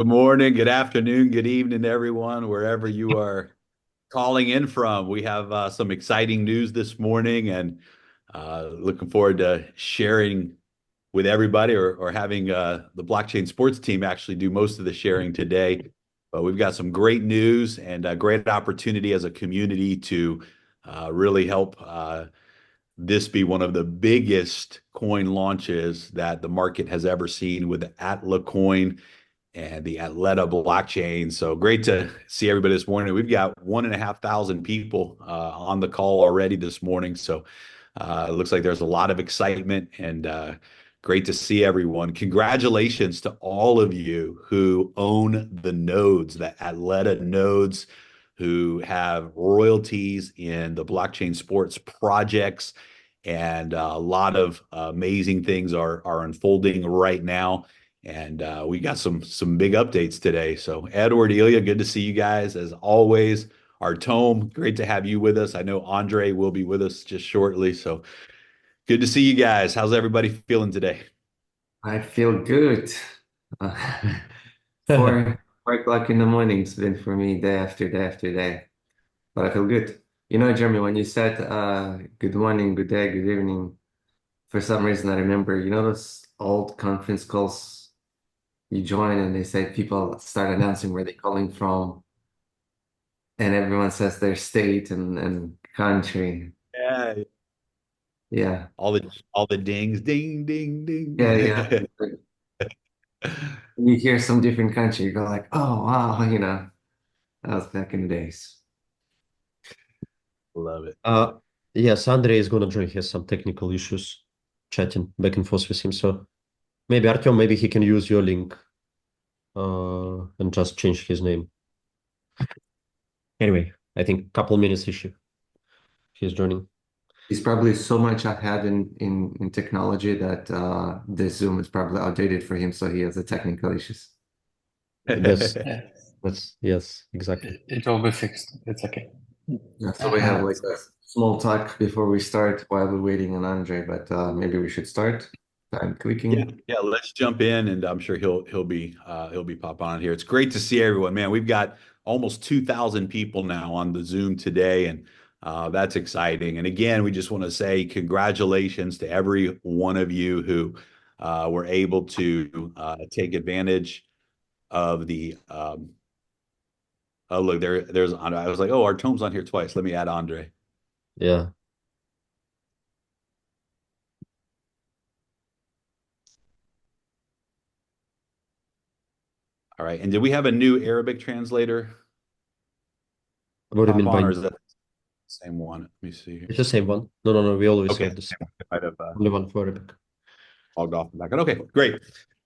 Good morning, good afternoon, good evening, everyone, wherever you are calling in from. We have some exciting news this morning and looking forward to sharing with everybody or having the blockchain sports team actually do most of the sharing today. But we've got some great news and a great opportunity as a community to really help this be one of the biggest coin launches that the market has ever seen with the Atla coin and the Atleta blockchain. So great to see everybody this morning. We've got 1,500 people on the call already this morning. So it looks like there's a lot of excitement and great to see everyone. Congratulations to all of you who own the nodes, the Atleta nodes, who have royalties in the blockchain sports projects. And a lot of amazing things are unfolding right now. And we got some big updates today. So Edward, Ilya, good to see you guys as always. Artom, great to have you with us. I know Andre will be with us just shortly. So good to see you guys. How's everybody feeling today? I feel good. Uh, 4 o'clock in the morning's been for me day after day after day, but I feel good. Jeremy, when you said good morning, good day, good evening, for some reason I remember, those old conference calls you join and they say people start announcing where they're calling from, and everyone says their state and country. Yeah, Yeah, all the dings, ding, ding, yeah, yeah. ding. You hear some different country, you go like, oh wow, that was back in the days. Love it. Uh, yes, Andre is gonna join. He has some technical issues chatting back and forth with him. So maybe Artyom, maybe he can use your link and just change his name. Anyway, I think couple minutes issue. He's joining. He's probably so much ahead in technology that this Zoom is probably outdated for him, so he has the technical issues. That's Yeah, that's yes, exactly. it will be fixed. It's okay. Yeah, so we have Uh, like a small talk before we start while we're waiting on Andre, but maybe we should start. I'm Yeah, clicking. yeah, let's jump in and I'm sure he'll be pop on here. It's great to see everyone, man. We've got almost 2,000 people now on the Zoom today and that's exciting. And again, we just want to say congratulations to every one of you who were able to take advantage of the oh look there's Andre. I was like, oh, our Tome's on here twice. Let me add Andre. Yeah. All right. And did we have a new Arabic translator What do you pop mean by on or is that the same one? Let me see here. it's the same one? No, no, no. We always Okay, have this might have only one for Arabic. logged off and back on. Okay, great.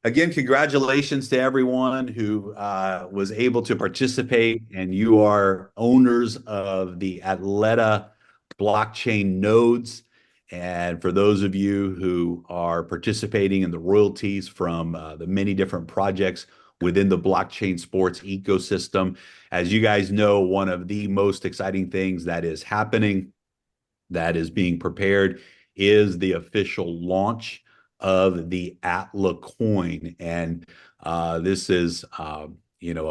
Again, congratulations to everyone who was able to participate, and you are owners of the Atleta blockchain nodes. And for those of you who are participating in the royalties from the many different projects within the blockchain sports ecosystem, as you guys know, one of the most exciting things that is happening, that is being prepared, is the official launch of the Atla coin. And this is, a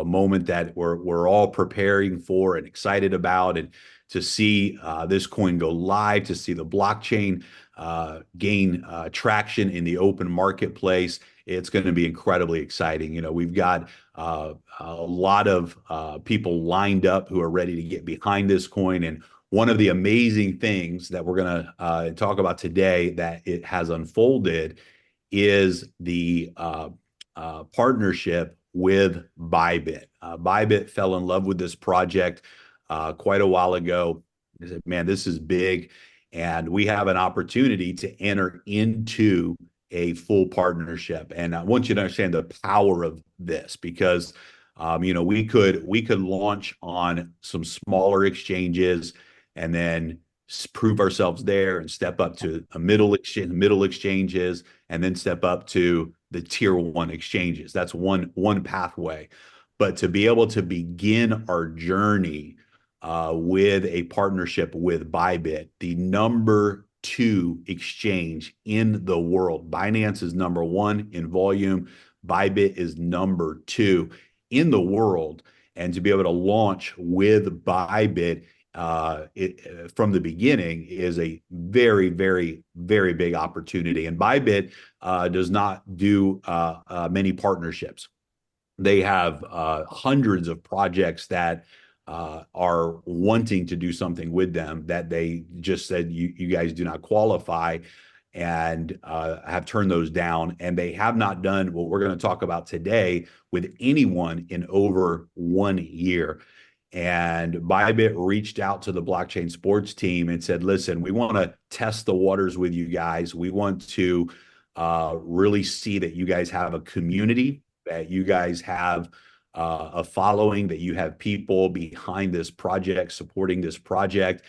moment that we're all preparing for and excited about. And to see this coin go live, to see the blockchain gain traction in the open marketplace, it's going to be incredibly exciting. We've got a lot of people lined up who are ready to get behind this coin. And one of the amazing things that we're going to talk about today that it has unfolded is the partnership with Bybit. Bybit fell in love with this project quite a while ago. They said, man, this is big. And we have an opportunity to enter into a full partnership. And I want you to understand the power of this because we could launch on some smaller exchanges and then prove ourselves there and step up to a middle exchanges and then step up to the tier one exchanges. That's one pathway. But to be able to begin our journey with a partnership with Bybit, the number two exchange in the world. Binance is number one in volume. Bybit is number two. in the world, and to be able to launch with Bybit from the beginning is a very, very, very big opportunity. And Bybit does not do many partnerships. They have hundreds of projects that are wanting to do something with them that they just said you guys do not qualify, and have turned those down. And they have not done what we're going to talk about today with anyone in over 1 year. And Bybit reached out to the blockchain sports team and said, listen, we want to test the waters with you guys. We want to really see that you guys have a community, that you guys have a following, that you have people behind this project, supporting this project.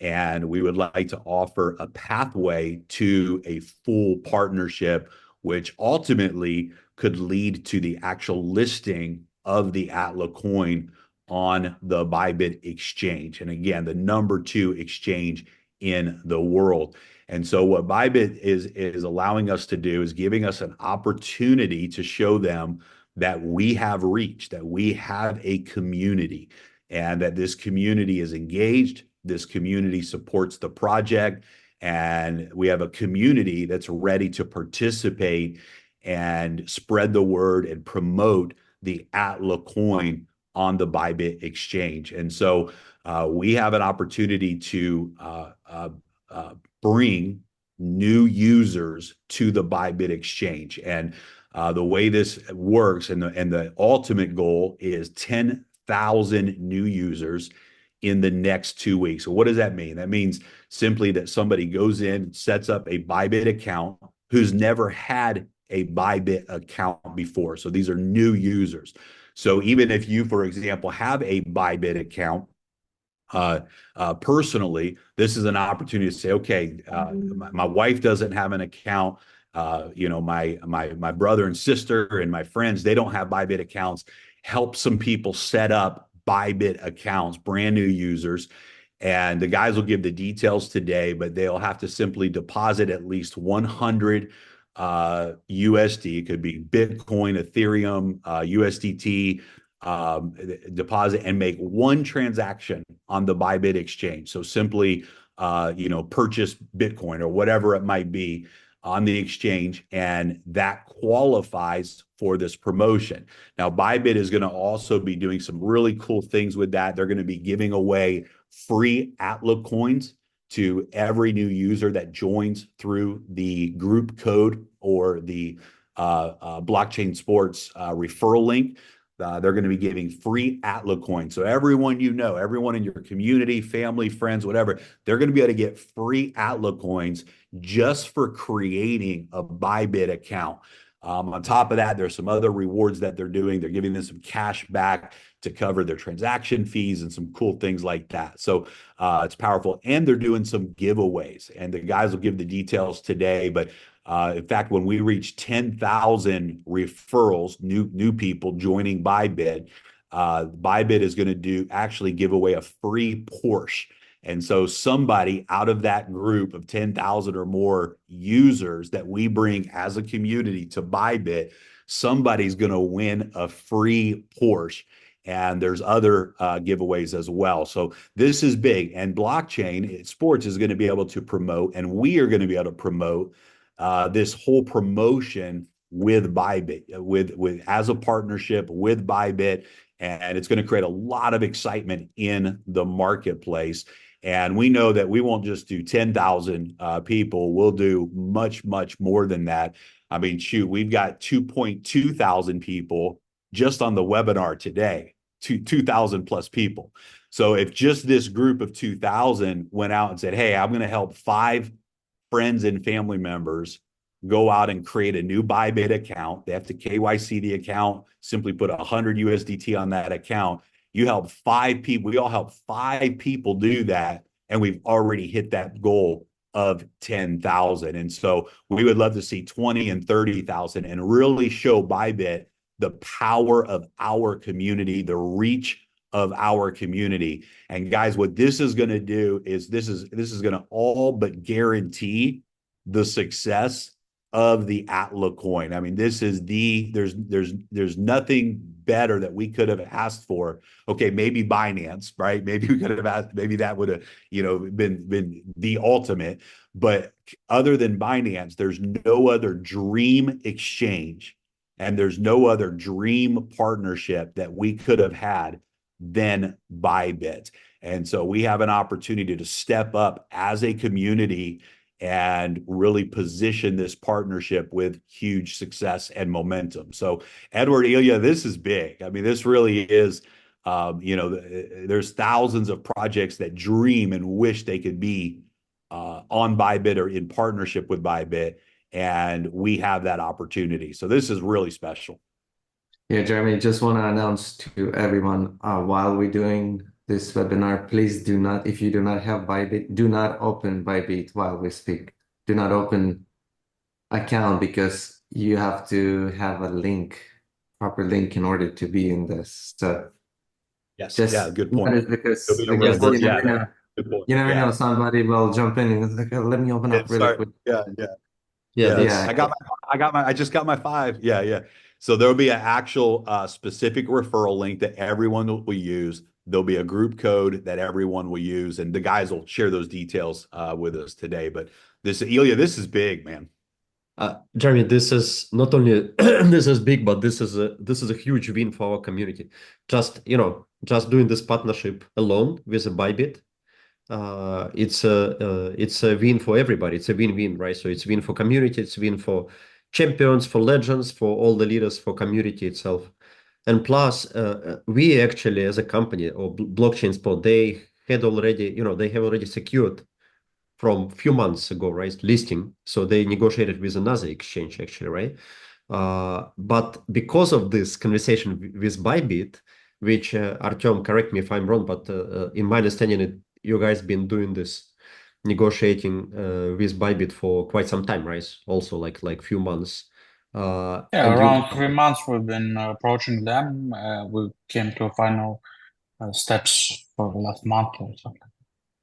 And we would like to offer a pathway to a full partnership, which ultimately could lead to the actual listing of the Atla coin on the Bybit exchange. And again, the #2 exchange in the world. And so what Bybit is allowing us to do is giving us an opportunity to show them that we have reach, that we have a community, and that this community is engaged, this community supports the project, and we have a community that's ready to participate and spread the word and promote the Atla coin on the Bybit exchange. And so we have an opportunity to bring new users to the Bybit exchange. And the way this works, and the ultimate goal is 10,000 new users in the next 2 weeks. So what does that mean? That means simply that somebody goes in, sets up a Bybit account who's never had a Bybit account before. So these are new users. So even if you, for example, have a Bybit account, personally, this is an opportunity to say, okay, my wife doesn't have an account. My brother and sister and my friends, they don't have Bybit accounts. Help some people set up Bybit accounts, brand new users. And the guys will give the details today, but they'll have to simply deposit at least 100 USD. It could be Bitcoin, Ethereum, USDT, deposit, and make one transaction on the Bybit exchange. So simply, purchase Bitcoin or whatever it might be on the exchange, and that qualifies for this promotion. Now, Bybit is going to also be doing some really cool things with that. They're going to be giving away free Atla coins to every new user that joins through the group code or the blockchain sports referral link. They're going to be giving free Atla coins. So everyone everyone in your community, family, friends, whatever, they're going to be able to get free Atla coins just for creating a Bybit account. On top of that, there's some other rewards that they're doing. They're giving them some cash back to cover their transaction fees and some cool things like that. So it's powerful. And they're doing some giveaways. And the guys will give the details today. But in fact, when we reach 10,000 referrals, new people joining Bybit, Bybit is going to actually give away a free Porsche. And so somebody out of that group of 10,000 or more users that we bring as a community to Bybit, somebody's going to win a free Porsche. And there's other giveaways as well. So this is big. And blockchain sports is going to be able to promote, and we are going to be able to promote this whole promotion with Bybit, with as a partnership with Bybit. And it's going to create a lot of excitement in the marketplace. And we know that we won't just do 10,000 people. We'll do much, much more than that. I mean, shoot, we've got 2.2 thousand people just on the webinar today, 2,000 plus people. So if just this group of 2,000 went out and said, hey, I'm going to help 5 friends and family members go out and create a new Bybit account. They have to KYC the account, simply put 100 USDT on that account. You help 5 people. We all help 5 people do that. And we've already hit that goal of 10,000. And so we would love to see 20 and 30,000 and really show Bybit the power of our community, the reach of our community. And guys, what this is going to do is this is going to all but guarantee the success of the Atla coin. I mean, this is there's nothing better that we could have asked for. Okay, maybe Binance, right? Maybe we could have asked, maybe that would have, been the ultimate. But other than Binance, there's no other dream exchange and there's no other dream partnership that we could have had than Bybit. And so we have an opportunity to step up as a community and really position this partnership with huge success and momentum. So, Edward, Ilya, this is big. I mean, this really is, there's thousands of projects that dream and wish they could be on Bybit or in partnership with Bybit. And we have that opportunity. So this is really special. Yeah, Jeremy, just want to announce to everyone while we're doing this webinar, please do not, if you do not have Bybit, do not open Bybit while we speak. Do not open account because you have to have a link, proper link in order to be in this. So Yes. Yeah. just Good that point. is because I Yeah, guess you that's never know. Good point. You never know, Yeah. somebody will jump in and it's like, "Oh, let me open up really Sorry. quick." Yeah. Yeah. yeah, Yeah, that's Yeah, I just got my five. Yeah, yeah. So there'll be an actual specific referral link that everyone will use. There'll be a group code that everyone will use, and the guys will share those details with us today. But this, Ilya, this is big, man. Jeremy, this is not only this is big, but this is a huge win for our community. Just doing this partnership alone with a Bybit, it's a win for everybody. It's a win-win, right? So it's win for community, it's win for champions, for legends, for all the leaders, for community itself. And plus, we actually, as a company or blockchain spot, they have already secured from few months ago, right? Listing. So they negotiated with another exchange, actually, right? But because of this conversation with Bybit, which Artyom, correct me if I'm wrong, but in my understanding, you guys been doing this negotiating with Bybit for quite some time, right? Also, like few months. Yeah, And you, around 3 months we've been approaching them. We came to final steps for the last month or something.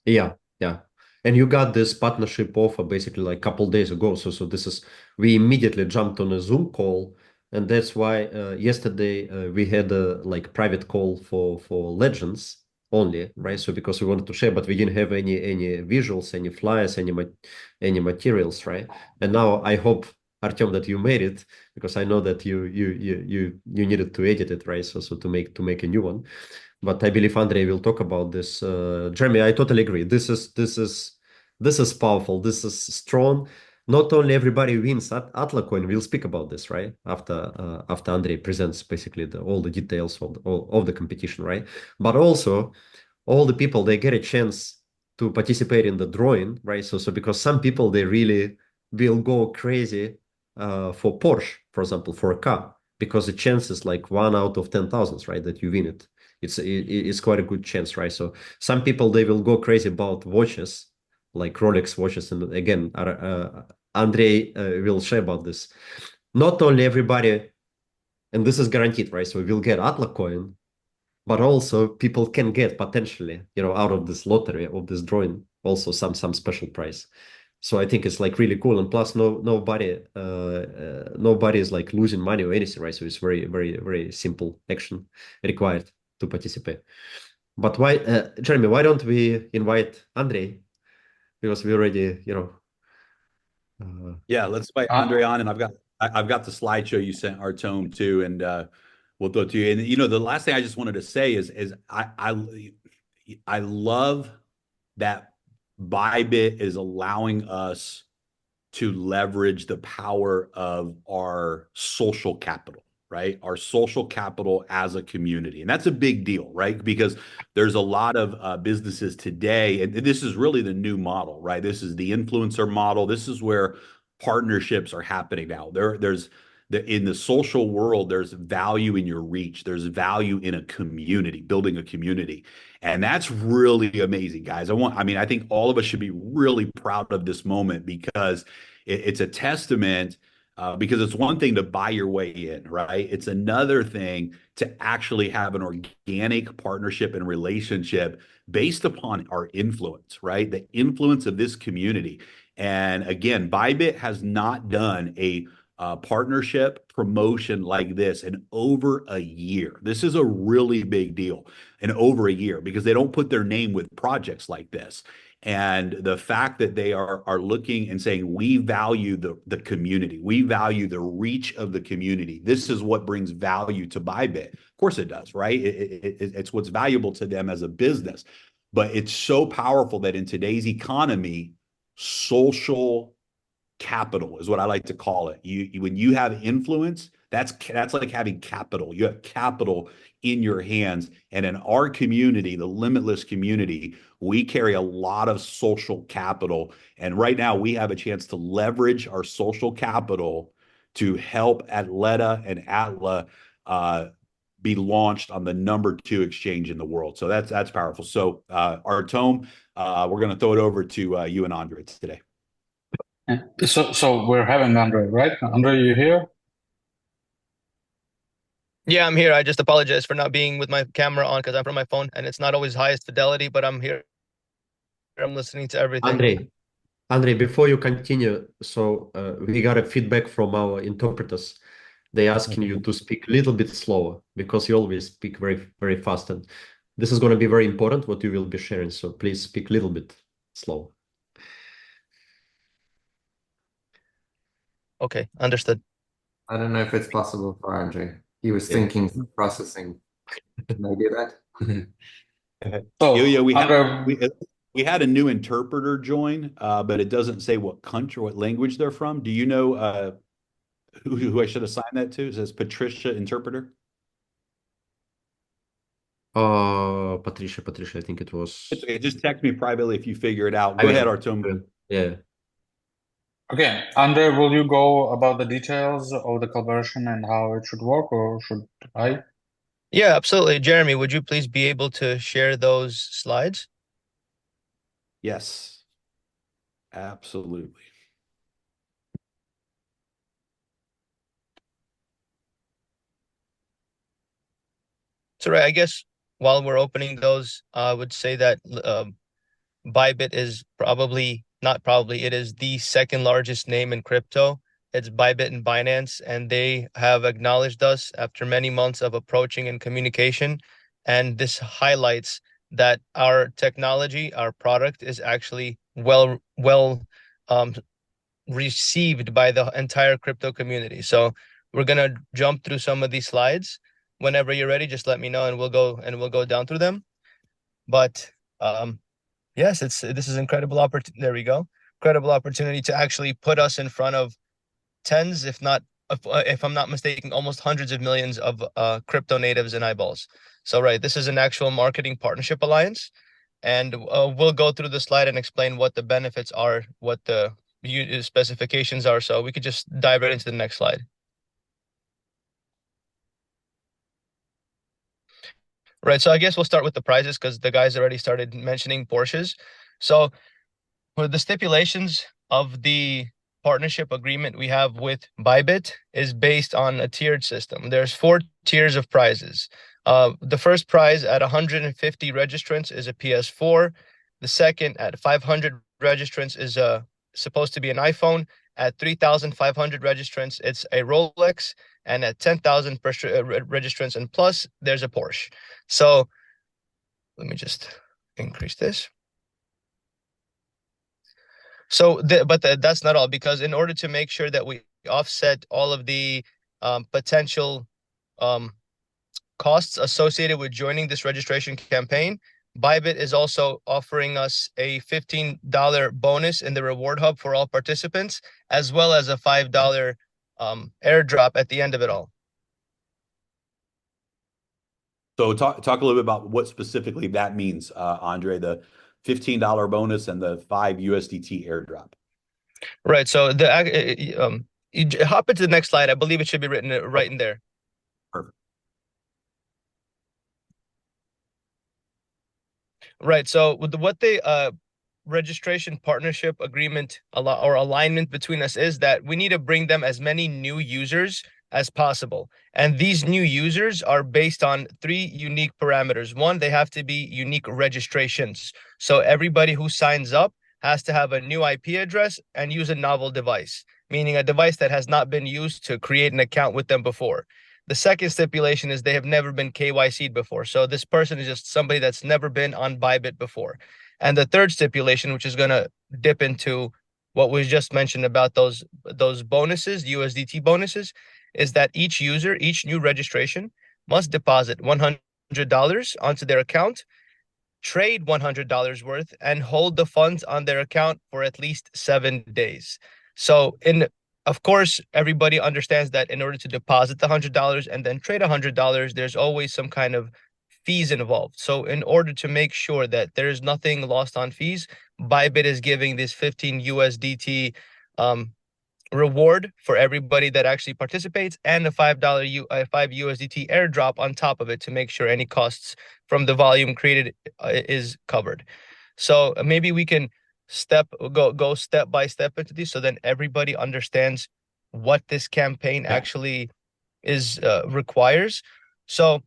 yeah, yeah. And you got this partnership offer basically like a couple days ago. So this is we immediately jumped on a Zoom call, and that's why yesterday we had a like private call for Legends only, right? So because we wanted to share, but we didn't have any visuals, any flyers, any materials, right? And now I hope Artyom that you made it because I know that you needed to edit it, right? So to make a new one. But I believe Andrei will talk about this. Jeremy, I totally agree. This is powerful. This is strong. Not only everybody wins at Atlacoin. We'll speak about this right after Andrei presents basically all the details of the competition, right? But also all the people they get a chance to participate in the drawing, right? So because some people they really will go crazy for Porsche, for example, for a car, because the chance is like 1 out of 10,000, right, that you win it. It's quite a good chance, right? So some people they will go crazy about watches, like Rolex watches, and again, Andrei will share about this. Not only everybody, and this is guaranteed, right? So we'll get Atla coin, but also people can get potentially, out of this lottery of this drawing, also some special prize. So I think it's like really cool, and plus nobody is like losing money or anything, right? So it's very very very simple action required to participate. But why, Jeremy? Why don't we invite Andrei? Because we already, uh, Yeah, let's invite Uh, Andre on, and I've got the slideshow you sent Artem too, and we'll go to you. And the last thing I just wanted to say is I love that Bybit is allowing us to leverage the power of our social capital, right? Our social capital as a community. And that's a big deal, right? Because there's a lot of businesses today, and this is really the new model, right? This is the influencer model. This is where partnerships are happening now. In the social world, there's value in your reach. There's value in a community, building a community. And that's really amazing, guys. I think all of us should be really proud of this moment because it's a testament Because it's one thing to buy your way in, right? It's another thing to actually have an organic partnership and relationship based upon our influence, right? The influence of this community. And again, Bybit has not done a partnership promotion like this in over a year. This is a really big deal in over a year because they don't put their name with projects like this. And the fact that they are looking and saying we value the community, we value the reach of the community. This is what brings value to Bybit. Of course, it does, right? It's what's valuable to them as a business. But it's so powerful that in today's economy, social capital is what I like to call it. When you have influence, that's like having capital. You have capital in your hands. And in our community, the Limitless community, we carry a lot of social capital. And right now we have a chance to leverage our social capital to help Atleta and Atla be launched on the #2 exchange in the world. So that's powerful. So Artem, we're going to throw it over to you and Andre today. Yeah. So we're having Andre, right? Andre, you here? Yeah, I'm here. I just apologize for not being with my camera on because I'm from my phone and it's not always highest fidelity, but I'm here. I'm listening to everything. Andre, before you continue, so we got a feedback from our interpreters. They asking you to speak a little bit slower because you always speak very, very fast. And this is going to be very important what you will be sharing. So please speak a little bit slow. Okay, understood. I don't know if it's possible for Andre. He was Yeah. thinking, processing. Can I do that? So Yeah, Andre, we had a new interpreter join, but it doesn't say what country, what language they're from. Do you know who I should assign that to? It says Patricia interpreter. Patricia, I think it was. It's okay. Just text me privately if you figure it out. I Go will. ahead, Artem. Yeah. okay, Andre, will you go about the details of the conversion and how it should work, or should I? Yeah, absolutely. Jeremy, would you please be able to share those slides? Yes, absolutely. So, right, I guess while we're opening those, I would say that Bybit is not probably, it is the second largest name in crypto. It's Bybit and Binance, and they have acknowledged us after many months of approaching and communication. And this highlights that our technology, our product is actually well um, received by the entire crypto community. So we're gonna jump through some of these slides. Whenever you're ready, just let me know and we'll go down through them. But yes, this is incredible opportunity. There we go. Incredible opportunity to actually put us in front of tens, if I'm not mistaken, almost hundreds of millions of crypto natives and eyeballs. So right, this is an actual marketing partnership alliance, and we'll go through the slide and explain what the benefits are, what the specifications are. So we could just dive right into the next slide. Right, so I guess we'll start with the prizes because the guys already started mentioning Porsches. So for the stipulations of the partnership agreement we have with Bybit is based on a tiered system. There's 4 tiers of prizes. The first prize at 150 registrants is a PS4. The second at 500 registrants is supposed to be an iPhone. At 3,500 registrants, it's a Rolex. And at 10,000 registrants and plus, there's a Porsche. So let me just increase this. So, that's not all, because in order to make sure that we offset all of the potential costs associated with joining this registration campaign, Bybit is also offering us a $15 bonus in the reward hub for all participants, as well as a $5 airdrop at the end of it all. So talk a little bit about what specifically that means, Andre, the $15 bonus and the 5 USDT airdrop. Right. So you hop into the next slide. I believe it should be written right in there. Perfect. Right. So what they registration partnership agreement or alignment between us is that we need to bring them as many new users as possible. And these new users are based on three unique parameters. One, they have to be unique registrations. So everybody who signs up has to have a new IP address and use a novel device, meaning a device that has not been used to create an account with them before. The second stipulation is they have never been KYC'd before. So this person is just somebody that's never been on Bybit before. And the third stipulation, which is going to dip into what was just mentioned about those bonuses, USDT bonuses, is that each user, each new registration must deposit $100 onto their account, trade $100 worth, and hold the funds on their account for at least 7 days. So of course, everybody understands that in order to deposit the $100 and then trade $100, there's always some kind of fees involved. So in order to make sure that there is nothing lost on fees, Bybit is giving this 15 USDT reward for everybody that actually participates, and a $5 5 USDT airdrop on top of it to make sure any costs from the volume created is covered. So maybe we can go step by step into these, so then everybody understands what this campaign actually is requires. So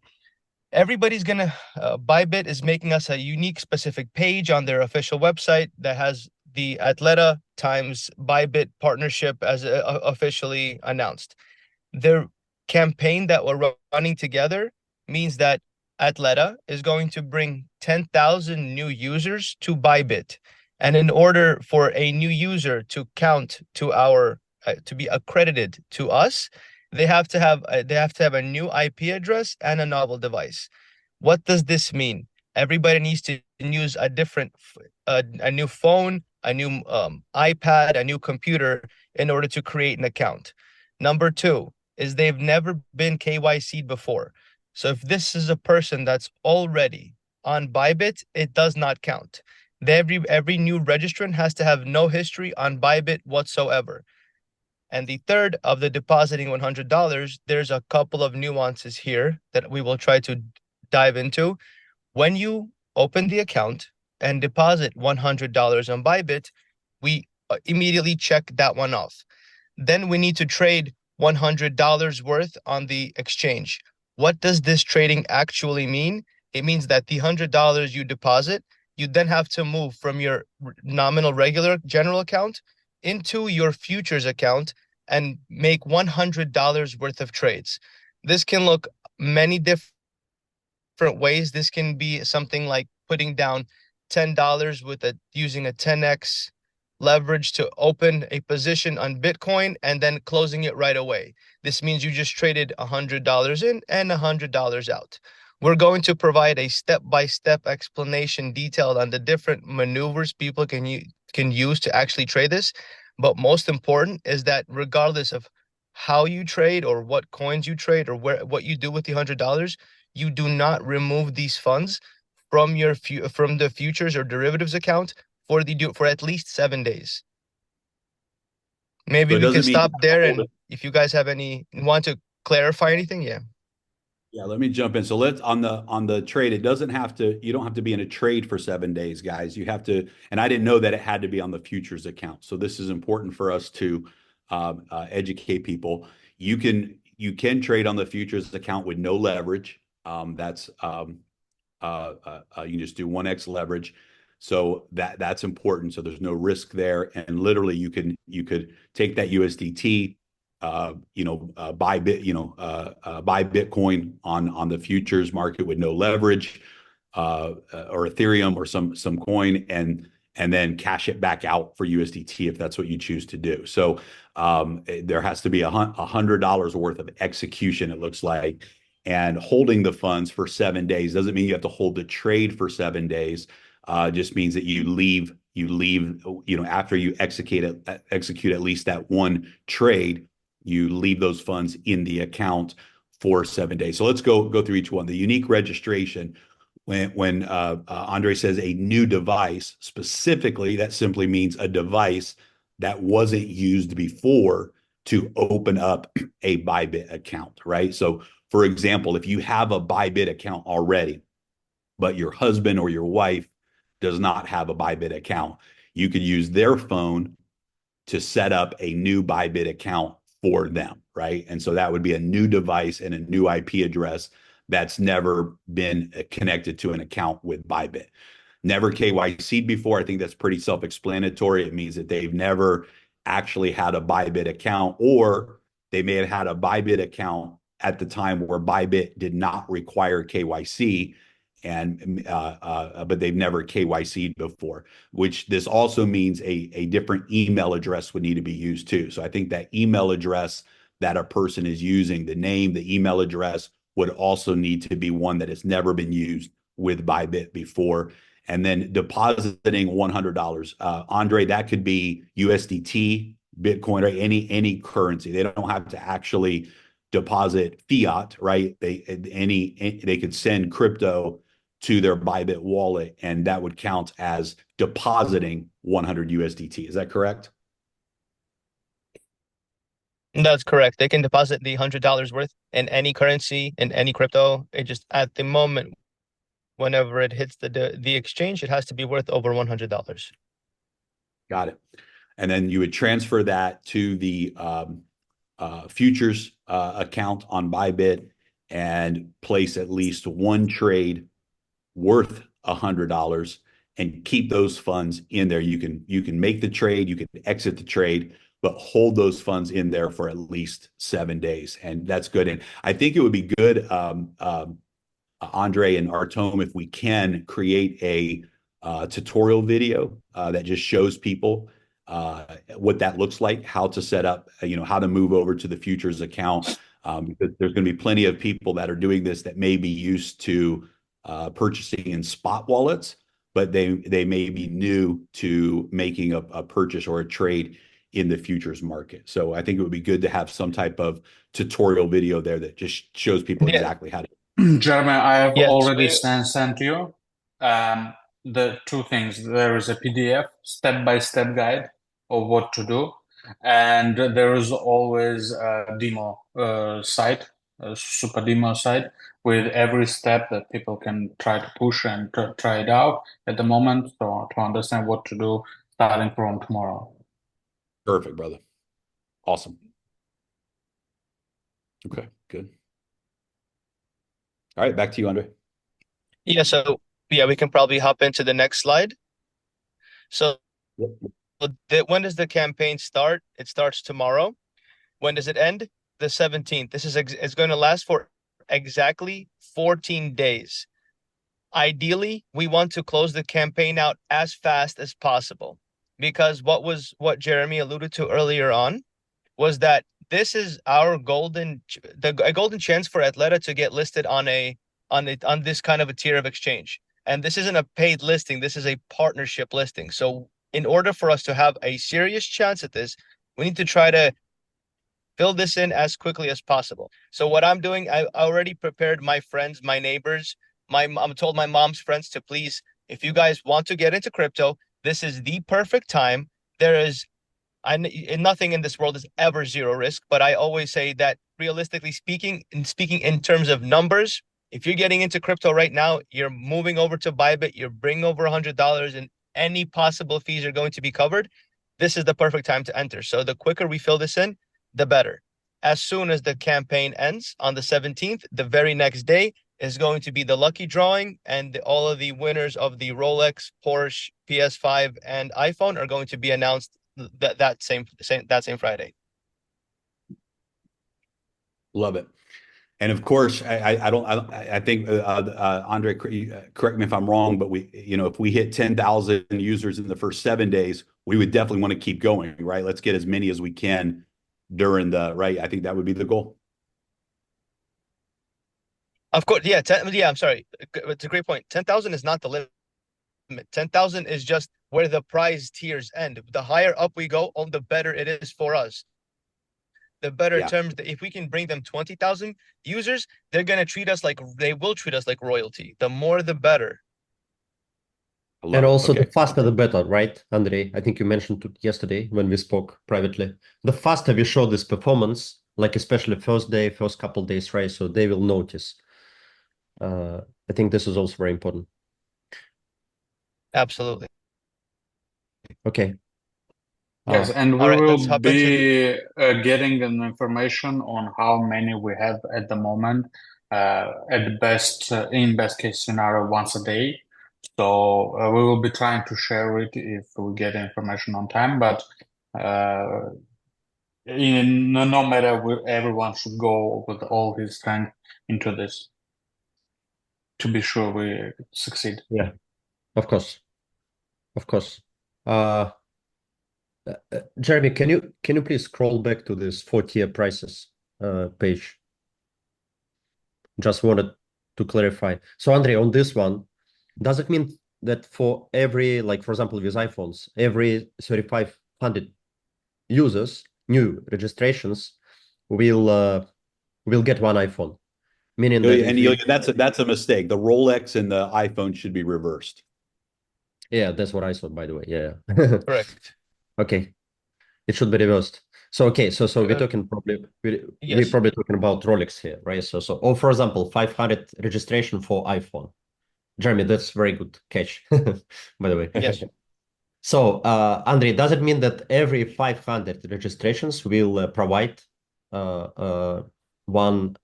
everybody's gonna Bybit is making us a unique specific page on their official website that has the Athleta times Bybit partnership as officially announced. The campaign that we're running together means that Athleta is going to bring 10,000 new users to Bybit. And in order for a new user to count to our to be accredited to us, they have to have a new IP address and a novel device. What does this mean? Everybody needs to use a new phone, a new iPad, a new computer in order to create an account. Number two is they've never been KYC'd before. So if this is a person that's already on Bybit, it does not count. Every new registrant has to have no history on Bybit whatsoever. And the third of the depositing $100, there's a couple of nuances here that we will try to dive into. When you open the account and deposit $100 on Bybit, we immediately check that one off. Then we need to trade $100 worth on the exchange. What does this trading actually mean? It means that the $100 you deposit, you then have to move from your nominal regular general account into your futures account and make $100 worth of trades. This can look many different ways. This can be something like putting down $10 with using a 10x leverage to open a position on Bitcoin and then closing it right away. This means you just traded $100 in and $100 out. We're going to provide a step-by-step explanation detailed on the different maneuvers people can use to actually trade this. But most important is that regardless of how you trade or what coins you trade or what you do with the $100, you do not remove these funds from the futures or derivatives account for at least 7 days. Maybe So it we can doesn't mean stop there, and if you guys want to clarify anything, yeah. Yeah, let me jump in. So let's on the trade, you don't have to be in a trade for 7 days, guys. You have to, and I didn't know that it had to be on the futures account. So this is important for us to educate people. You can trade on the futures account with no leverage. You can just do 1x leverage. So that's important. So there's no risk there. And literally you could take that USDT, buy Bitcoin on the futures market with no leverage, or Ethereum or some coin, and then cash it back out for USDT if that's what you choose to do. So there has to be $100 worth of execution, it looks like, and holding the funds for 7 days doesn't mean you have to hold the trade for 7 days. Just means that you leave, after you execute at least that one trade, you leave those funds in the account for 7 days. So let's go through each one. The unique registration, when Andre says a new device, specifically, that simply means a device that wasn't used before to open up a Bybit account, right? So for example, if you have a Bybit account already, but your husband or your wife does not have a Bybit account, you could use their phone to set up a new Bybit account for them, right? And so that would be a new device and a new IP address that's never been connected to an account with Bybit. Never KYC'd before. I think that's pretty self-explanatory. It means that they've never actually had a Bybit account, or they may have had a Bybit account at the time where Bybit did not require KYC, and but they've never KYC'd before, which this also means a different email address would need to be used too. So I think that email address that a person is using, the name, the email address, would also need to be one that has never been used with Bybit before. And then depositing $100. Andre, that could be USDT, Bitcoin, or any currency. They don't have to actually deposit fiat, right? They could send crypto to their Bybit wallet, and that would count as depositing 100 USDT. Is that correct? That's correct. They can deposit the $100 worth in any currency, in any crypto. It just at the moment, whenever it hits the exchange, it has to be worth over $100. Got it. And then you would transfer that to the futures account on Bybit and place at least one trade worth $100 and keep those funds in there. You can make the trade, you can exit the trade, but hold those funds in there for at least 7 days, and that's good. And I think it would be good, Andre and Artem, if we can create a tutorial video that just shows people what that looks like, how to set up, how to move over to the futures account. Because there's going to be plenty of people that are doing this that may be used to purchasing in spot wallets, but they may be new to making a purchase or a trade in the futures market. So I think it would be good to have some type of tutorial video there that just shows people exactly how to. Jeremy, I have Yes, already sent you the two things. There is a PDF step-by-step guide of what to do, and there is always a demo site, a super demo site with every step that people can try to push and try it out at the moment, so to understand what to do starting from tomorrow. Perfect, brother. Awesome. Okay, good. All right, back to you, Andre. Yeah, so yeah, we can probably hop into the next slide. So when does the campaign start? It starts tomorrow. When does it end? The 17th. This is it's going to last for exactly 14 days. Ideally, we want to close the campaign out as fast as possible, because what Jeremy alluded to earlier on was that this is our golden chance for Athleta to get listed on this kind of a tier of exchange. And this isn't a paid listing, this is a partnership listing. So in order for us to have a serious chance at this, we need to try to fill this in as quickly as possible. So what I'm doing, I already prepared my friends, my neighbors, I'm told my mom's friends to please, if you guys want to get into crypto, this is the perfect time. Nothing in this world is ever zero risk, but I always say that realistically speaking in terms of numbers, if you're getting into crypto right now, you're moving over to Bybit, you're bringing over $100 and any possible fees are going to be covered. This is the perfect time to enter. So the quicker we fill this in, the better. As soon as the campaign ends on the 17th, the very next day is going to be the lucky drawing, and all of the winners of the Rolex, Porsche, PS5, and iPhone are going to be announced that same Friday. Love it. And of course, I think Andre, correct me if I'm wrong, but if we hit 10,000 users in the first 7 days, we would definitely want to keep going, right? Let's get as many as we can during right. I think that would be the goal. Of course, yeah. I'm sorry. It's a great point. 10,000 is not the limit. 10,000 is just where the prize tiers end. The higher up we go, the better it is for us. The better terms that if we can bring them 20,000 users, they will treat us like royalty. The more, the better. And also the faster, the better, right, Andre? I think you mentioned it yesterday when we spoke privately. The faster we show this performance, like especially first day, first couple days, right? So they will notice. I think this is also very important. Absolutely. Okay. Yes, and we All right, let's will hop into the be getting an information on how many we have at the moment. At best, in best case scenario, once a day. So we will be trying to share it if we get information on time. But uh, no matter, everyone should go with all his strength into this to be sure we succeed. Yeah, of course. Of course. Uh, Jeremy, can you please scroll back to this 4-tier prices page? Just wanted to clarify. So, Andre, on this one, does it mean that for every, like, for example, with iPhones, every 3,500 users, new registrations, will get one iPhone? Meaning that if And we, that's a mistake. The Rolex and the iPhone should be reversed. yeah, that's what I saw, by the way. Yeah. correct. Okay. It should be reversed. So okay, so we're Uh, talking probably we're yes, probably talking about Rolex here, right? So or for example, 500 registration for iPhone. Jeremy, that's very good catch, by the way. yes, So Andre, does it mean that every 500 registrations will provide one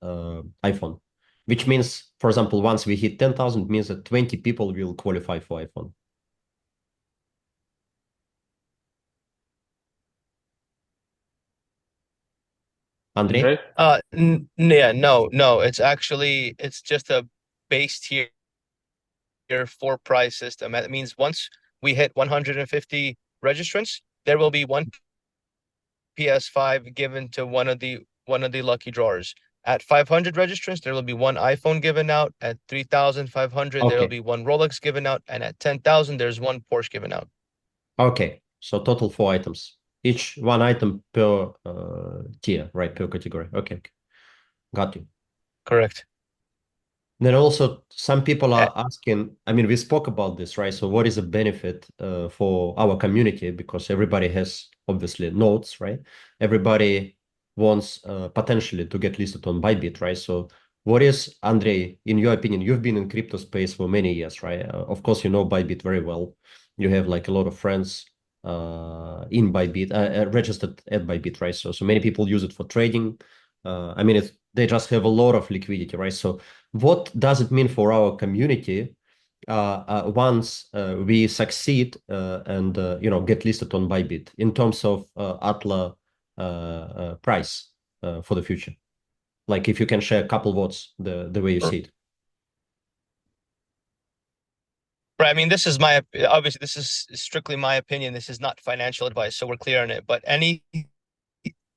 iPhone? Which means, for example, once we hit 10,000, means that 20 people will qualify for iPhone. Andre? Andre? yeah, no, it's just a base tier for price system. That means once we hit 150 registrants, there will be one PS5 given to one of the lucky drawers. At 500 registrants, there will be one iPhone given out. At 3,500, there will Okay. be one Rolex given out, and at 10,000, there's one Porsche given out. Okay, so total 4 items. Each one item per tier, right? Per category. Okay, got you. Correct. Then also some people Uh, are asking, I mean, we spoke about this, right? So what is the benefit for our community? Because everybody has obviously notes, right? Everybody wants potentially to get listed on Bybit, right? So what is, Andrei, in your opinion, you've been in crypto space for many years, right? Of course, you know Bybit very well. You have like a lot of friends in Bybit, registered at Bybit, right? So many people use it for trading. I mean, they just have a lot of liquidity, right? So what does it mean for our community once we succeed and get listed on Bybit in terms of Atla price for the future? Like if you can share a couple words the way you see it. Right. I mean, this is my obviously this is strictly my opinion. This is not financial advice, so we're clear on it. But any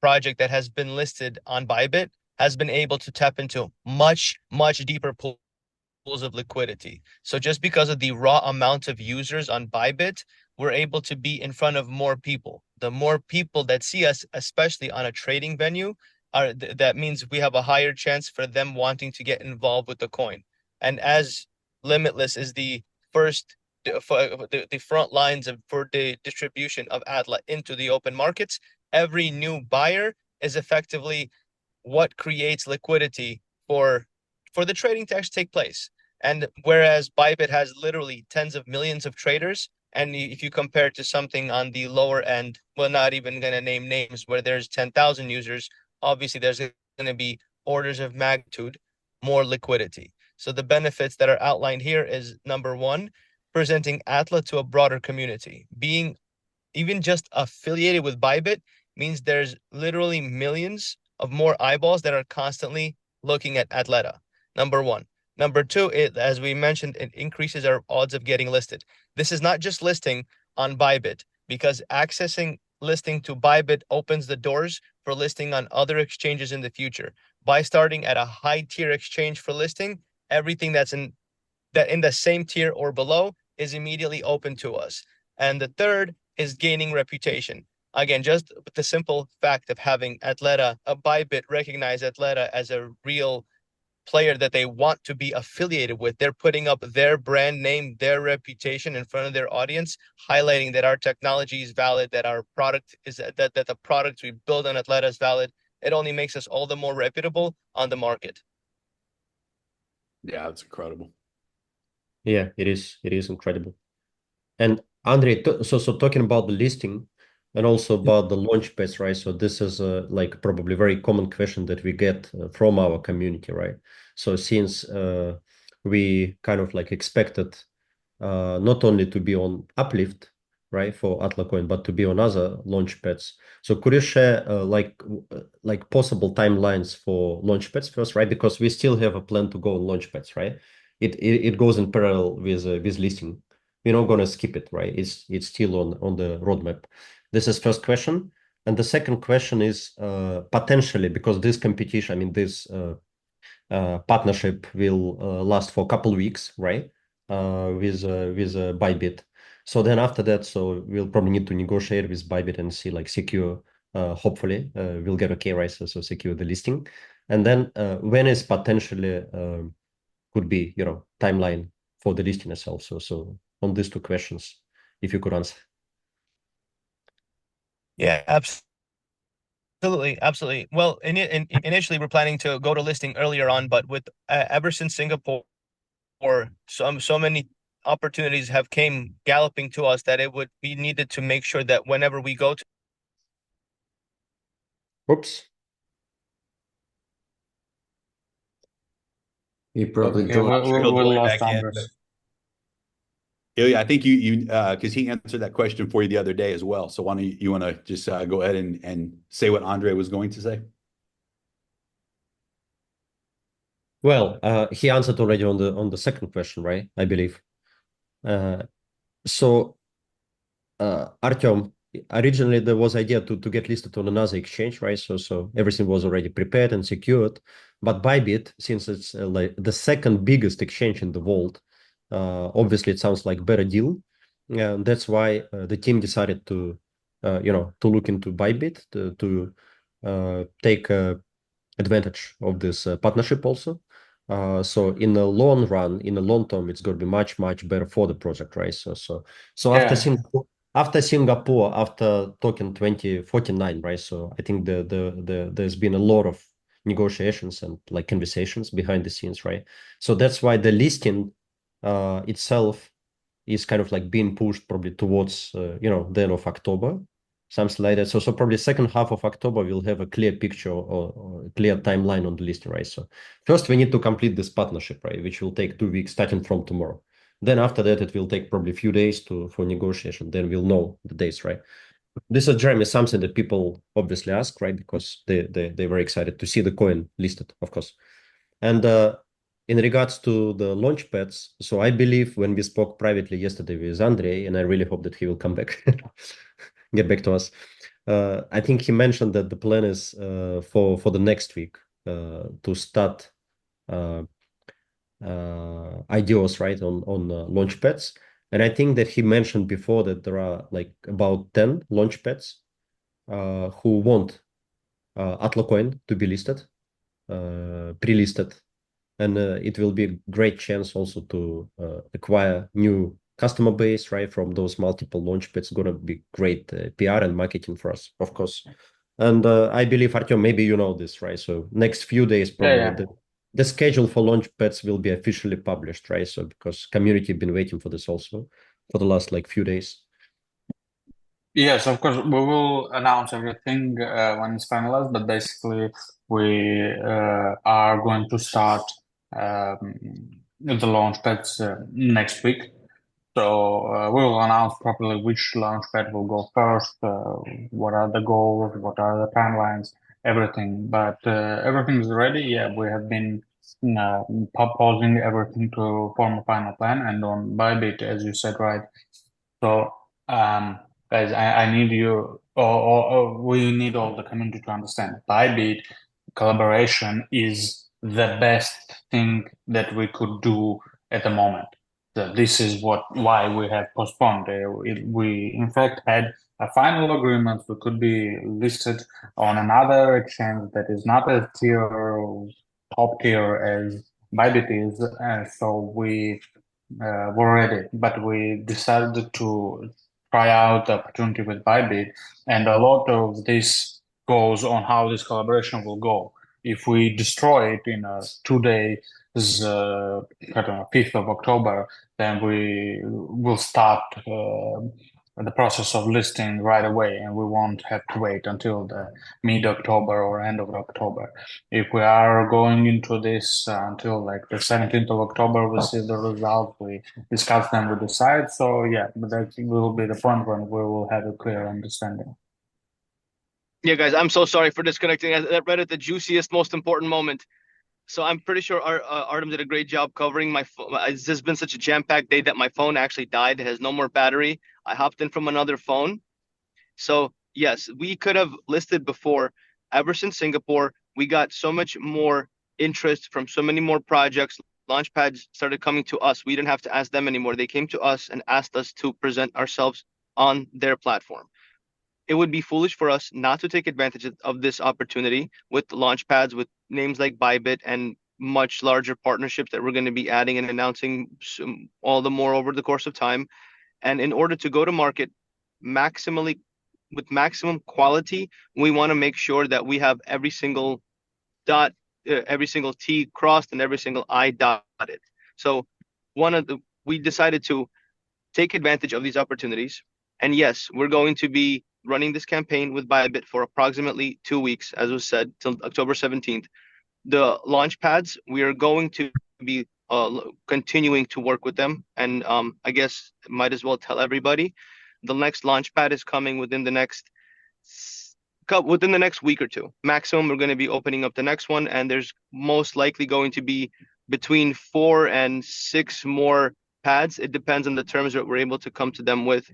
project that has been listed on Bybit has been able to tap into much deeper pools of liquidity. So just because of the raw amount of users on Bybit, we're able to be in front of more people. The more people that see us, especially on a trading venue, that means we have a higher chance for them wanting to get involved with the coin. And as Limitless is the first the front lines for the distribution of Atla into the open markets, every new buyer is effectively what creates liquidity for the trading to actually take place. And whereas Bybit has literally tens of millions of traders, and if you compare it to something on the lower end, we're not even going to name names where there's 10,000 users, obviously there's going to be orders of magnitude more liquidity. So the benefits that are outlined here is number one, presenting Atla to a broader community. Being even just affiliated with Bybit means there's literally millions of more eyeballs that are constantly looking at Atleta. Number one. Number two, as we mentioned, it increases our odds of getting listed. This is not just listing on Bybit, because accessing listing to Bybit opens the doors for listing on other exchanges in the future. By starting at a high tier exchange for listing, everything that's in the same tier or below is immediately open to us. And the third is gaining reputation. Again, just with the simple fact of having Atleta, a Bybit recognize Atleta as a real player that they want to be affiliated with. They're putting up their brand name, their reputation in front of their audience, highlighting that our technology is valid, that our product is that the products we build on Atleta is valid. It only makes us all the more reputable on the market. Yeah, that's incredible. Yeah, it is. It is incredible. And Andre, so talking about the listing and also about the launch pads, right? So this is like probably very common question that we get from our community, right? So since we kind of like expected not only to be on Uplift, right, for Atlacoin, but to be on other launch pads. So could you share like possible timelines for launch pads first, right? Because we still have a plan to go on launch pads, right? It goes in parallel with listing. We're not gonna skip it, right? It's still on the roadmap. This is first question. And the second question is potentially because this competition, I mean this partnership will last for a couple of weeks, right? With Bybit. So then after that, so we'll probably need to negotiate with Bybit and see like secure. Hopefully, we'll get okay, right? So secure the listing, and then when is potentially could be timeline for the listing itself. So on these two questions, if you could answer. Yeah, absolutely, absolutely. Well, initially we're planning to go to listing earlier on, but with ever since Singapore, so many opportunities have came galloping to us that it would be needed to make sure that whenever we go to Oops. You probably Okay, don't. Still we going lost back in. Andres. Ilya, I think you because he answered that question for you the other day as well. So why don't you want to just go ahead and say what Andre was going to say? Well, he answered already on the second question, right? I believe. Uh, so Artyom, originally there was idea to get listed on another exchange, right? So everything was already prepared and secured. But Bybit, since it's like the second biggest exchange in the world, obviously it sounds like better deal. And that's why the team decided to look into Bybit to take advantage of this partnership also. So in the long run, in the long term, it's going to be much, much better for the project, right? So Yeah, after Singapore, after token 2049, right? So I think there's been a lot of negotiations and like conversations behind the scenes, right? So that's why the listing itself is kind of like being pushed probably towards the end of October, something like that. So probably second half of October we'll have a clear picture or a clear timeline on the listing, right? So first we need to complete this partnership, right, which will take 2 weeks starting from tomorrow. Then after that it will take probably a few days for negotiation. Then we'll know the dates, right? This is Jeremy, something that people obviously ask, right? Because they were excited to see the coin listed, of course. And in regards to the launch pads, so I believe when we spoke privately yesterday with Andre, and I really hope that he will come back, get back to us. I think he mentioned that the plan is for the next week to start uh, IDOs, right, on launch pads. And I think that he mentioned before that there are like about 10 launch pads who want Atlacoin to be listed, pre-listed, and it will be a great chance also to acquire new customer base, right, from those multiple launch pads. Going to be great PR and marketing for us, of course. And I believe, Artyom, maybe you know this, right? So next few days, yeah, probably yeah. the schedule for launch pads will be officially published, right? So because community been waiting for this also for the last like few days. Yes, of course, we will announce everything when it's finalized, but basically, we are going to start um, the launch pads next week. So we will announce properly which launch pad will go first, what are the goals, what are the timelines, everything. But everything is ready. Yeah, we have been proposing everything to form a final plan, and on Bybit, as you said, right. So, guys, I need you, or we need all the community to understand. Bybit collaboration is the best thing that we could do at the moment. So this is why we have postponed. We in fact had a final agreement. We could be listed on another exchange that is not as top tier as Bybit is, so were ready, but we decided to try out the opportunity with Bybit, and a lot of this goes on how this collaboration will go. If we destroy it in a 2 day I don't know, 5th of October, then we will start the process of listing right away, and we won't have to wait until the mid-October or end of October. If we are going into this until like the 17th of October, we see the results, we discuss them with the site. So yeah, but that will be the point when we will have a clear understanding. Yeah, guys, I'm so sorry for disconnecting. I read at the juiciest, most important moment. So I'm pretty sure Artem did a great job covering my phone. It's just been such a jam-packed day that my phone actually died. It has no more battery. I hopped in from another phone. So yes, we could have listed before. Ever since Singapore, we got so much more interest from so many more projects. Launchpads started coming to us. We didn't have to ask them anymore. They came to us and asked us to present ourselves on their platform. It would be foolish for us not to take advantage of this opportunity with launch pads, with names like Bybit and much larger partnerships that we're going to be adding and announcing all the more over the course of time. And in order to go to market maximally with maximum quality, we want to make sure that we have every single dot, every single T crossed and every single I dotted. So we decided to take advantage of these opportunities. And yes, we're going to be running this campaign with Bybit for approximately 2 weeks, as was said, till October 17th. The launch pads, we are going to be continuing to work with them. And I guess might as well tell everybody the next launch pad is coming within the next week or two. Maximum, we're going to be opening up the next one, and there's most likely going to be between 4 and 6 more pads. It depends on the terms that we're able to come to them with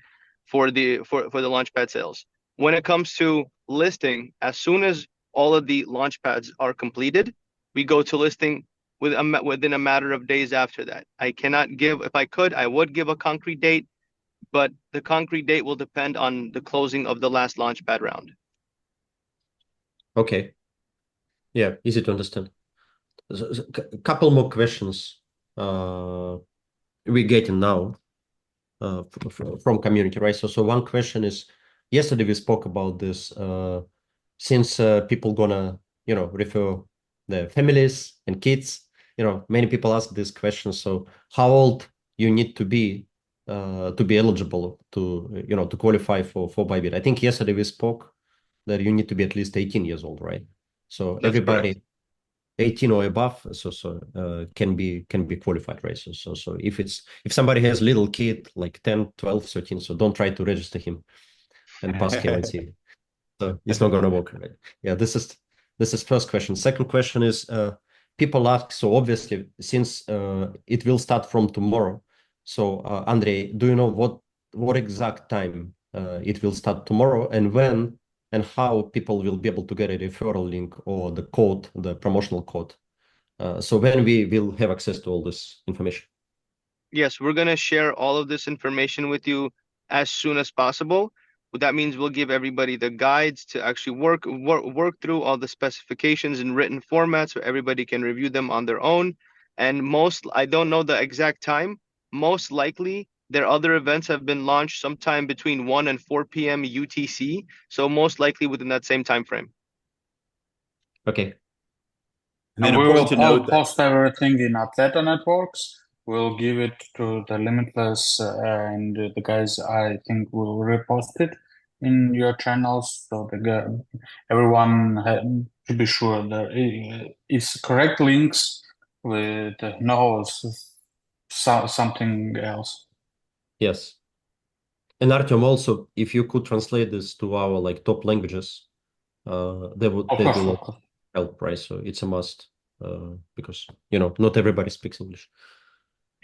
for the launchpad sales. When it comes to listing, as soon as all of the launch pads are completed, we go to listing within a matter of days after that. I cannot give, if I could, I would give a concrete date, but the concrete date will depend on the closing of the last launchpad round. Okay. Yeah, easy to understand. A couple more questions we're getting now from community, right? So one question is, yesterday we spoke about this, since people gonna, refer their families and kids, many people ask this question. So how old you need to be eligible to qualify for Bybit? I think yesterday we spoke that you need to be at least 18 years old, right? So That's everybody correct. 18 or above, can be qualified, right? So if somebody has little kid like 10, 12, 13, so don't try to register him and pass KYC. So it's not going to work, right? Yeah, this is first question. Second question is, people ask, so obviously since it will start from tomorrow, so Andrei, do you know what exact time it will start tomorrow, and when and how people will be able to get a referral link or the code, the promotional code? So when we will have access to all this information? Yes, we're going to share all of this information with you as soon as possible. That means we'll give everybody the guides to actually work through all the specifications in written format so everybody can review them on their own. And I don't know the exact time. Most likely, their other events have been launched sometime between 1 and 4 p.m. UTC. So most likely within that same time frame. Okay. And then And we will important to note that post everything in Atleta networks. We'll give it to the Limitless, and the guys, I think, will repost it in your channels so everyone to be sure that it's correct links with something else. Yes. And Artyom, also, if you could translate this to our like top languages, that Of course, will of course. help, right? So it's a must, because not everybody speaks English.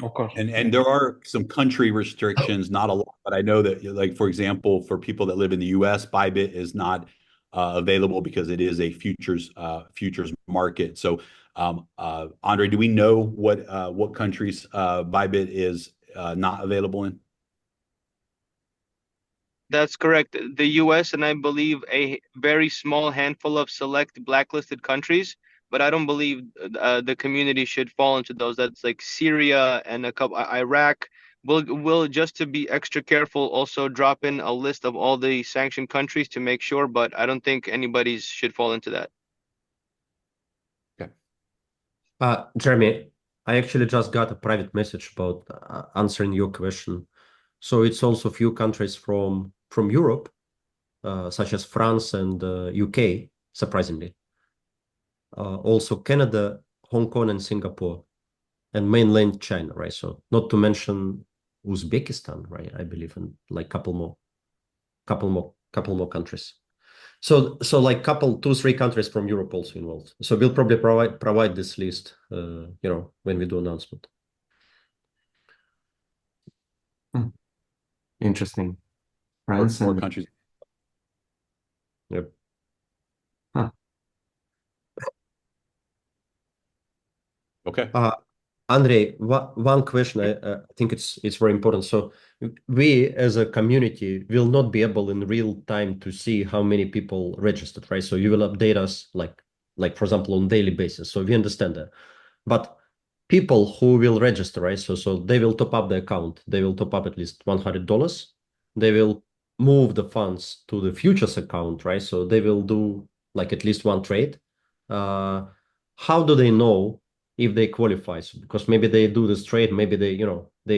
Of course. and there are some country restrictions, not a lot, but I know that, like, for example, for people that live in the US, Bybit is not available because it is a futures market. So, Andre, do we know what countries Bybit is not available in? That's correct. The US and I believe a very small handful of select blacklisted countries, but I don't believe the community should fall into those. That's like Syria and a couple Iraq. We'll just to be extra careful also drop in a list of all the sanctioned countries to make sure, but I don't think anybody's should fall into that. Jeremy, I actually just got a private message about answering your question. So it's also a few countries from Europe, such as France and UK, surprisingly. Also Canada, Hong Kong, and Singapore, and mainland China, right? So not to mention Uzbekistan, right? I believe, and like couple more countries. So like two, three countries from Europe also involved. So we'll probably provide this list, when we do announcement. Interesting. France More and countries. Yep. huh. Okay. Andre, one question. I think it's very important. So we as a community will not be able in real time to see how many people registered, right? So you will update us like for example on daily basis. So we understand that. But people who will register, right? So they will top up the account. They will top up at least $100. They will move the funds to the futures account, right? So they will do like at least one trade. Uh, how do they know if they qualify? So because maybe they do this trade, maybe they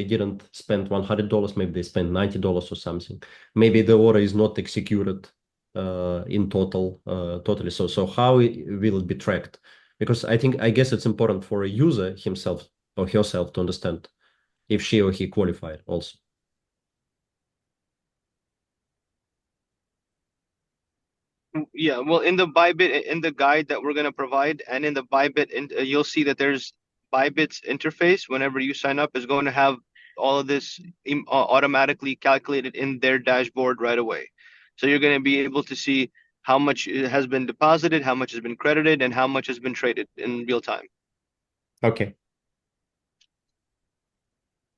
didn't spend $100, maybe they spent $90 or something. Maybe the order is not executed in totally. So how will it be tracked? Because I guess it's important for a user himself or herself to understand if she or he qualified also. Yeah, well, in the Bybit, in the guide that we're going to provide, and in the Bybit, you'll see that there's Bybit's interface. Whenever you sign up, is going to have all of this automatically calculated in their dashboard right away. So you're going to be able to see how much has been deposited, how much has been credited, and how much has been traded in real time. Okay.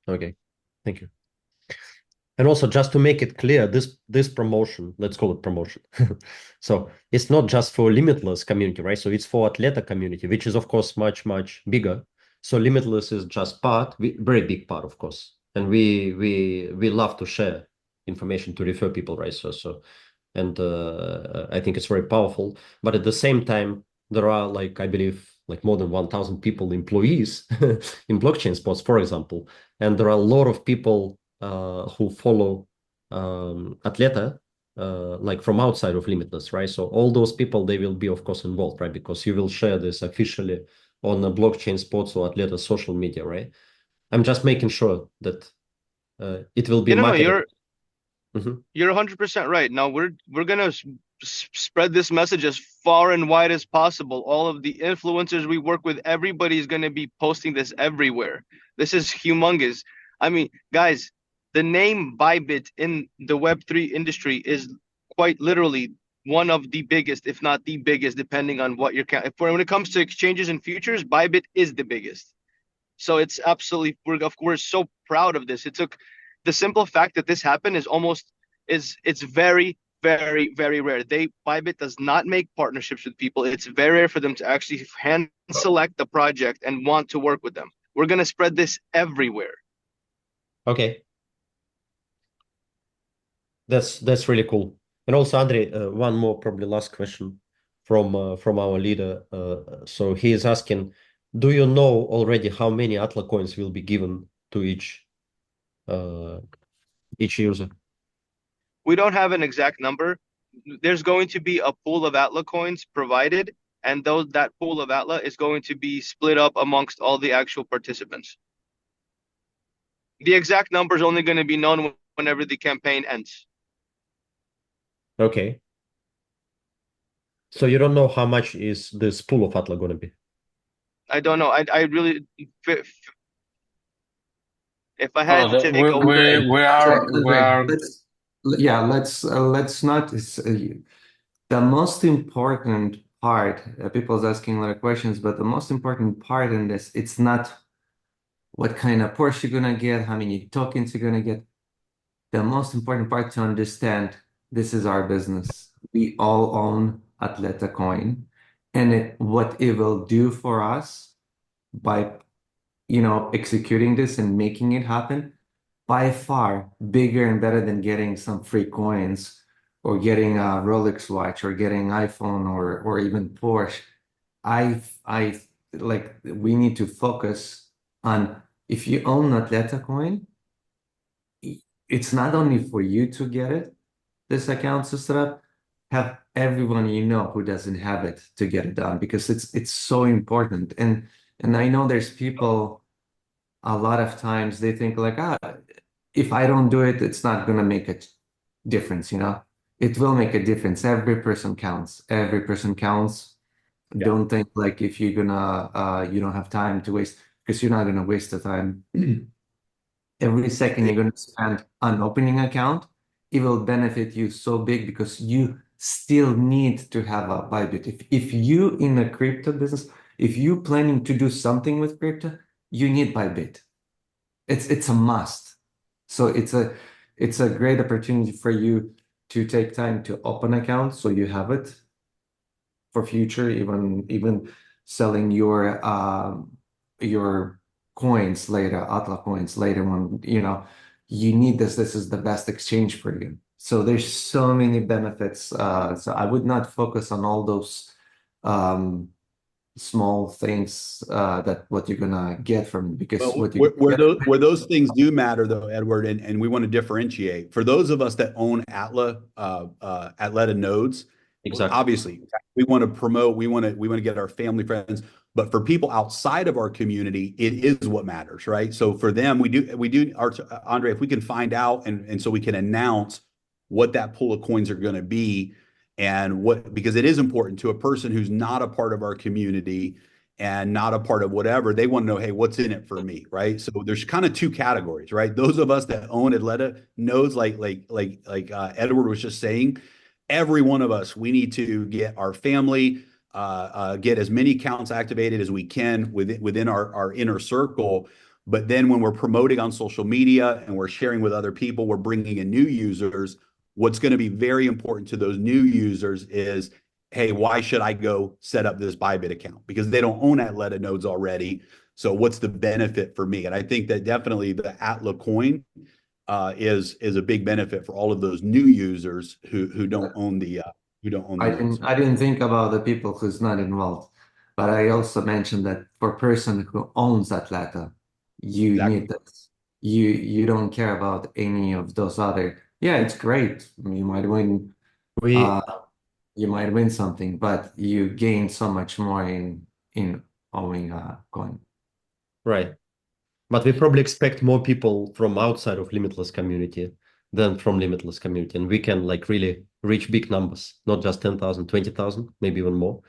Okay. Thank you. And also, just to make it clear, this promotion, let's call it promotion. So it's not just for Limitless community, right? So it's for Atleta community, which is of course much bigger. So Limitless is just very big part, of course. And we love to share information to refer people, right? And I think it's very powerful. But at the same time, there are I believe more than 1,000 people, employees in blockchain spots, for example, and there are a lot of people who follow Atleta, from outside of Limitless, right? So all those people, they will be, of course, involved, right? Because you will share this officially on the blockchain spots or Atleta social media, right? I'm just making sure that it will be No, marketed. you're 100% right. Now we're gonna spread this message as far and wide as possible. All of the influencers we work with, everybody's gonna be posting this everywhere. This is humongous. I mean, guys, the name Bybit in the Web3 industry is quite literally one of the biggest, if not the biggest, depending on what you're when it comes to exchanges and futures, Bybit is the biggest. So it's absolutely we're so proud of this. It took the simple fact that this happened is almost is it's very rare. Bybit does not make partnerships with people. It's very rare for them to actually hand select the project and want to work with them. We're gonna spread this everywhere. Okay. That's really cool. And also, Andre, one more probably last question from our leader. So he is asking, do you know already how many Atla coins will be given to uh, each user? We don't have an exact number. There's going to be a pool of Atla coins provided, and that pool of Atla is going to be split up amongst all the actual participants. The exact number is only going to be known whenever the campaign ends. Okay. So you don't know how much is this pool of Atla going to be? I don't know. I really, if I had Oh, to take a we we are we Andre, are let's not. The most important part. People's asking a lot of questions, but the most important part in this, it's not what kind of Porsche you're gonna get, how many tokens you're gonna get. The most important part to understand, this is our business. We all own Atleta Coin, and what it will do for us by executing this and making it happen, by far bigger and better than getting some free coins or getting a Rolex watch or getting iPhone or even Porsche. I like we need to focus And if you own Atleta coin, it's not only for you to get it, this account to set up, have everyone you know who doesn't have it to get it done because it's so important. And I know there's people a lot of times they think like, if I don't do it, it's not gonna make a difference, you know? It will make a difference. Every person counts. Every person counts. Yeah. Don't think like if you're gonna you don't have time to waste because you're not gonna waste the time. Every second you're gonna spend on opening account, it will benefit you so big because you still need to have a Bybit. If you in a crypto business, if you planning to do something with crypto, you need Bybit. It's a must. So it's a great opportunity for you to take time to open account so you have it for future, even selling your coins later, Atla coins later when you need this. This is the best exchange for you. So there's so many benefits. So I would not focus on all those um, small things that what you're gonna get from it, because Well, what you where get. those things do matter, though, Edward, and we want to differentiate for those of us that own Atleta nodes. Exactly. Obviously, we want to promote, we want to get our family friends, but for people outside of our community, it is what matters, right? So for them, we do our Andre, if we can find out and so we can announce what that pool of coins are going to be and what because it is important to a person who's not a part of our community and not a part of whatever, they want to know, hey, what's in it for me, right? So there's kind of two categories, right? Those of us that own Atleta knows, like Edward was just saying, every one of us, we need to get our family, get as many accounts activated as we can within our inner circle. But then when we're promoting on social media and we're sharing with other people, we're bringing in new users. What's going to be very important to those new users is, hey, why should I go set up this Bybit account? Because they don't own Atleta nodes already. So what's the benefit for me? And I think that definitely the Atla coin is a big benefit for all of those new users who don't own the nodes. I didn't think about the people who's not involved, but I also mentioned that for person who owns Atlanta, you Exactly. need this. You don't care about any of those other. Yeah, it's great. You might win. Uh, We you might win something, but you gain so much more in owning a coin. right. But we probably expect more people from outside of Limitless community than from Limitless community. And we can like really reach big numbers, not just 10,000, 20,000, maybe even more.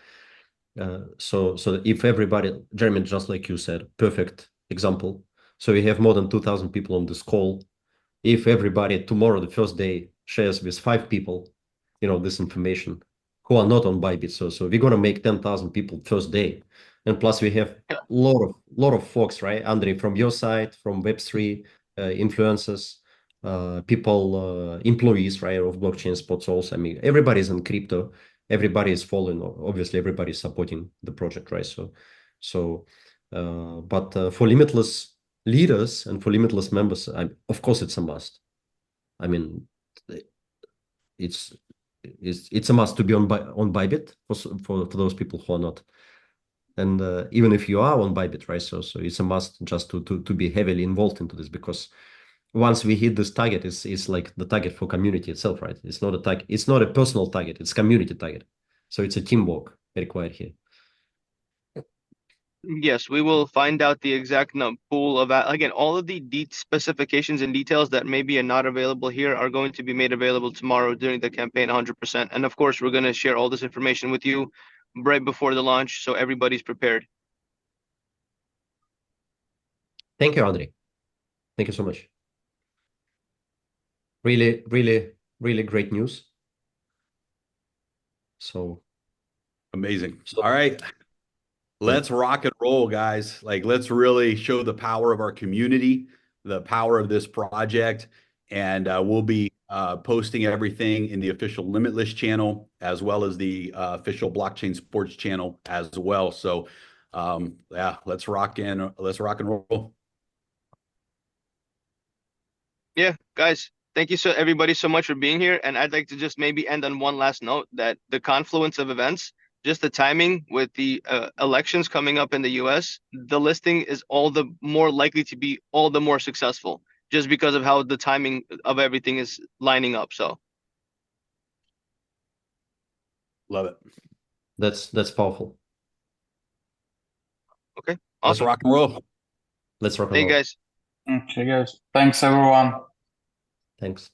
So if everybody, Jeremy, just like you said, perfect example. So we have more than 2,000 people on this call. If everybody tomorrow, the first day, shares with 5 people, this information who are not on Bybit. So we're gonna make 10,000 people first day. And plus we have lot of folks, right? Andre, from your side, from Web3, influencers, people, employees, right, of blockchain spots also. I mean, everybody's in crypto, everybody is following, obviously everybody's supporting the project, right? But for Limitless leaders and for Limitless members, of course it's a must. I mean, it's it's a must to be on Bybit for those people who are not. And even if you are on Bybit, right? So it's a must just to be heavily involved into this, because once we hit this target, it's like the target for community itself, right? It's not a target, it's not a personal target, it's community target. So it's a teamwork required here. Yes, we will find out the exact pool of again, all of the specifications and details that maybe are not available here are going to be made available tomorrow during the campaign 100%. And of course, we're going to share all this information with you right before the launch so everybody's prepared. Thank you, Andre. Thank you so much. Really, really, really great news. So Amazing. All so right. yeah. Let's rock and roll, guys. Like, let's really show the power of our community, the power of this project. And we'll be posting everything in the official Limitless channel, as well as the official Blockchain Sports channel as well. So, yeah, let's rock and roll. Yeah, guys, thank you everybody so much for being here. And I'd like to just maybe end on one last note that the confluence of events just the timing with the elections coming up in the US, the listing is all the more likely to be all the more successful just because of how the timing of everything is lining up. So, Love it. That's powerful. okay, Let's awesome. rock and roll. Let's rock and Thank you roll. guys. Okay, guys. Thanks, everyone. Thanks.